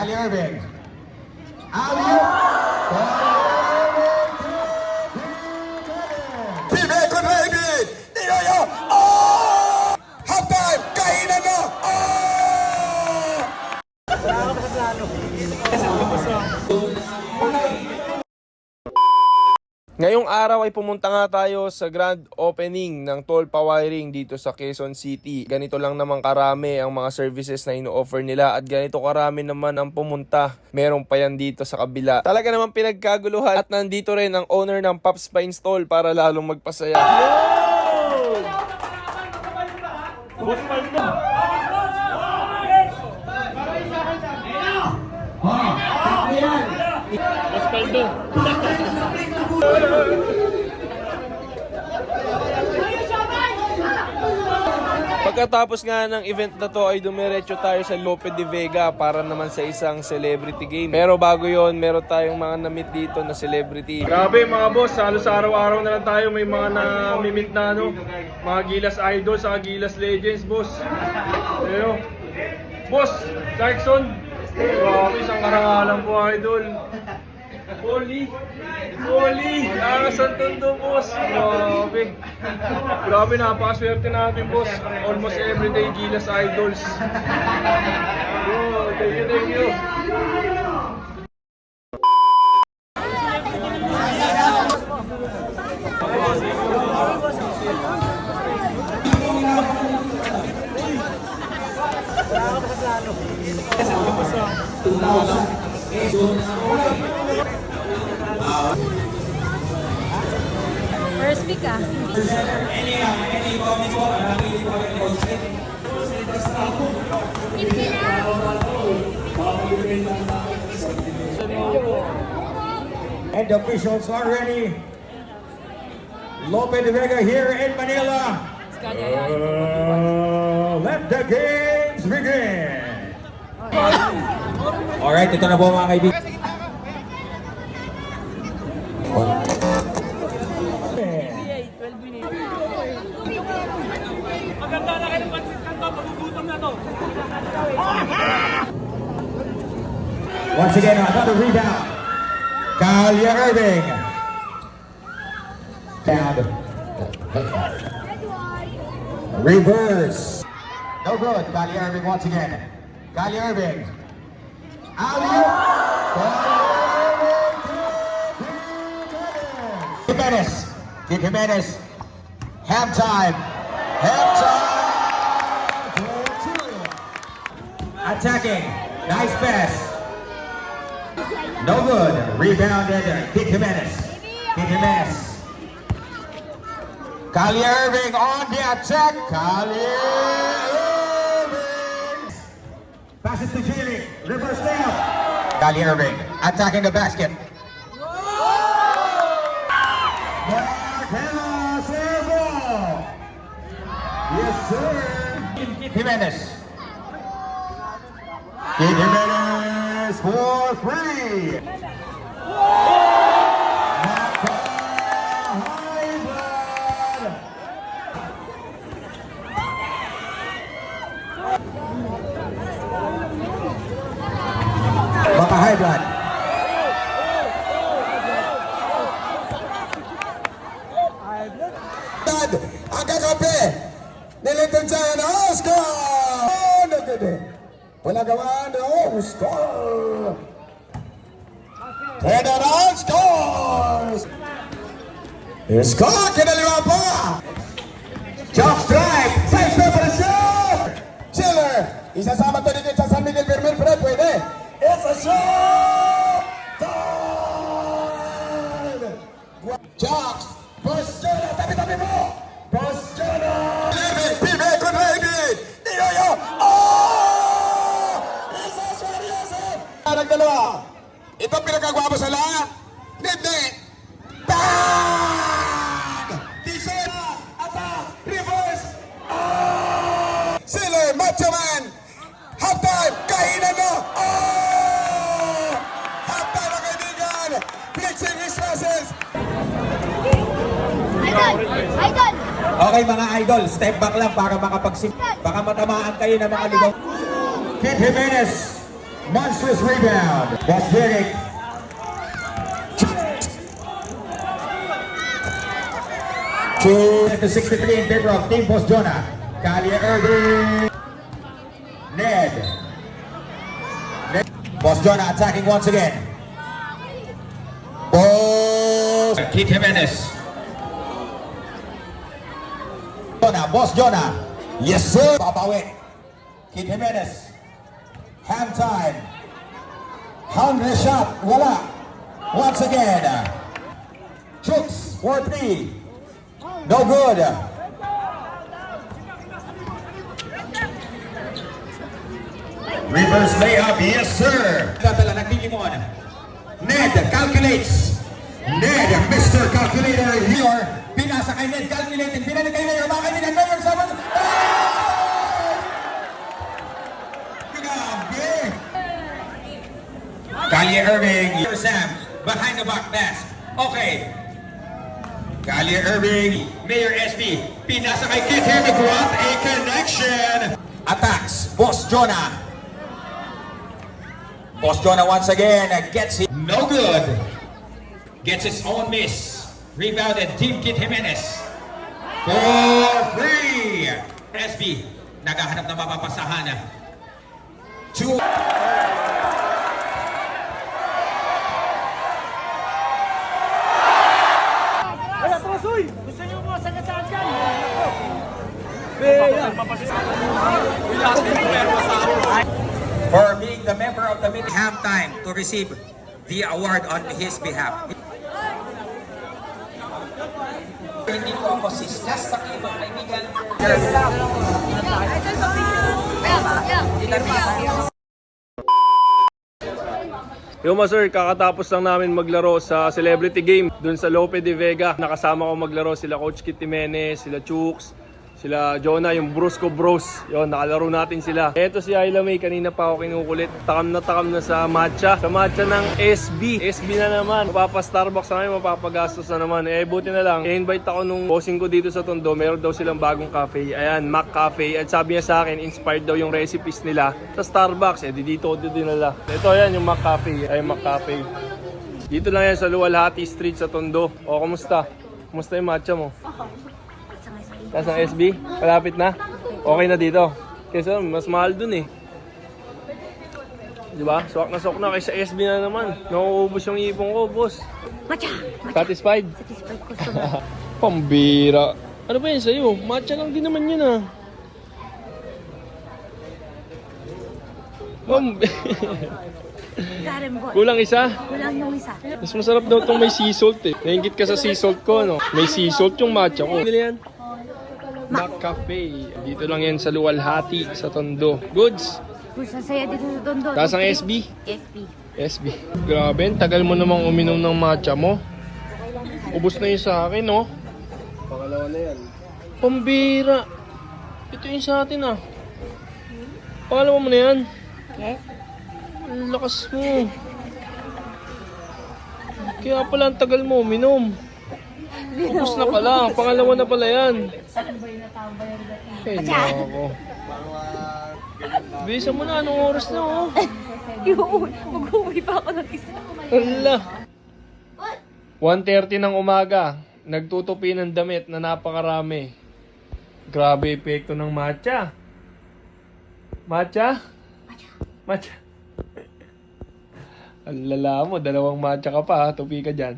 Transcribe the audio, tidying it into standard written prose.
Kylie Irving. Alley-oop. Pibeco baby! Niyoyo! Oh! Halftime! Kainan na! Oh! Ngayong araw ay pumunta nga tayo sa grand opening ng Toll Pawiring dito sa Quezon City. Ganito lang naman karami ang mga services na ino-offer nila at ganito karami naman ang pumunta. Meron pa yan dito sa kabila. Talaga naman pinagkaguluhan at nandito rin ang owner ng Pops Pine Stall para lalong magpasaya. Pagkatapos nga ng event na to ay dumiretso tayo sa Lope de Vega para naman sa isang celebrity game. Pero bago yon, meron tayong mga na-meet dito na celebrity. Grabe mga boss, halos araw-araw na lang tayo may mga na-meet na mga Gilas Idol sa Gilas Legends, boss. Pero, boss, Clarkson, grabe, isang karangalan po, idol. Holy, Santo Tondo, boss. Grabe, napakaswerte natin, boss. Almost everyday Gilas Idols. Oh, thank you. First week ah. And the officials are ready. Lope de Vega here in Manila. Let the games begin. Alright, ito na po mga kaibigan. Once again, another rebound. Kylie Irving. Down. Reverse. No good. Kylie Irving once again. Kylie Irving. Jimenez. Jimenez. Halftime. Attacking. Nice pass. No good. Rebounded. Kid Jimenez. Kylie Irving on the attack. Kylie Irving. Passes to Gilly. Reverse down. Kylie Irving attacking the basket. Marcelo Servo. Yes, sir. Jimenez. Jimenez for three. Baka high blood. Ang kakape ni Little Giant Oscar! Wala gawa na Oscar! Federal scores! Score! Kinaliwa pa! Jump strike. Size pa para siya. Chiller! Isasama to dito sa San Miguel Vermel, pero pwede! It's a shot! Time! Jocks! Postura! Tabi-tabi mo! Postura! Pibeco baby! Niyoyo! Oh! Isa seryoso! Parang dalawa! Ito pinagkagwapo sa lahat? Hindi! Bang! Tisera! Attack! Reverse! Oh! Siller! Macho Man! Halftime! Kainan na! Oh! Halftime mga kaibigan! Flexing his muscles! Idol! Okay mga idol, step back lang para makapagsim. Baka matamaan kayo ng mga ligaw. Kid Jimenez. Monstrous rebound. Boss Derek. To 63 in favor of Team Boss Jonah. Kalia Irving. Ned. Boss Jonah attacking once again. Boss Kit Jimenez. Boss Jonah. Yes sir. Babawi. Kit Jimenez. Hand time. Hungry shot. Wala. Once again. Chooks for 3. No good. Reverse layup. Yes sir. Tatala nagtilimon. Ned calculates. Ned, Mr. Calculator here. Pinasa kay Ned calculating. Pinalik kay Mayor. Mga kaibigan, Mayor Summers. Grabe. Kalia Irving. Sam, behind the back pass. Okay. Kalia Irving. Mayor SB. Pinasa kay Kit here to drop a connection. Attacks. Boss Jonah. Boss Jonah once again gets it. No good. Gets his own miss. Rebounded Team Kit Jimenez. For free. SB. Naghahanap na mapapasahan. 2. Wala to, Soy! Gusto niyo mo sagat-sagat yan? For being the member of the halftime to receive the award on his behalf. Hindi ko ako sislas sa ibang kaibigan. Yo ma sir, kakatapos lang namin maglaro sa celebrity game dun sa Lope de Vega. Nakasama ko maglaro sila Coach Kit Jimenez, sila Chooks, sila Jonah, yung Brusco Bros. Yun, nakalaro natin sila. Eto si Ayla May, kanina pa ako kinukulit. Takam na sa matcha. Sa matcha ng SB. SB na naman. Mapapa-Starbucks na ngayon, mapapagastos na naman. Eh, buti na lang. I-invite ako nung bossing ko dito sa Tondo. Meron daw silang bagong cafe. Ayan, Mac Cafe. At sabi niya sa akin, inspired daw yung recipes nila sa Starbucks. Eh, dito ko dinala. Ito, ayan, yung Mac Cafe. Ay, Mac Cafe. Dito lang yan sa Luwalhati Street sa Tondo. O, kumusta? Kumusta yung matcha mo? Tapos ang SB, malapit na. Okay na dito. Kasi mas mahal dun eh. Diba? Swak na kaysa SB na naman. Nauubos yung ipon ko, boss. Matcha! Satisfied? Satisfied customer. Pambira. Ano ba yun sa'yo? Matcha lang din naman yun ah. Karen boy. Kulang isa? Kulang yung isa. Mas masarap daw itong may sea salt eh. Nainggit ka sa sea salt ko, no? May sea salt yung matcha ko. Bili yan? Mac Cafe. Dito lang yan sa Luwalhati, sa Tondo. Goods. Gusto saya dito sa Tondo. Tapos ang SB? SB. SB. Grabe, tagal mo namang uminom ng matcha mo. Ubus na yun sa akin, no? Pangalawa na yan. Pambira. Ito yung sa atin, ah. Pangalawa mo na yan. Yes? Ang lakas mo. Kaya pala ang tagal mo uminom. Ubus na pala. Pangalawa na pala yan. Eh, nako. Bisa mo na. Anong oras na, oh? Mag-uwi pa ako ng isa. Ala. 1:30 ng umaga. Nagtutupi ng damit na napakarami. Grabe epekto ng matcha. Matcha? Matcha. Ang lala mo, dalawang matcha ka pa ha. Tupi ka dyan.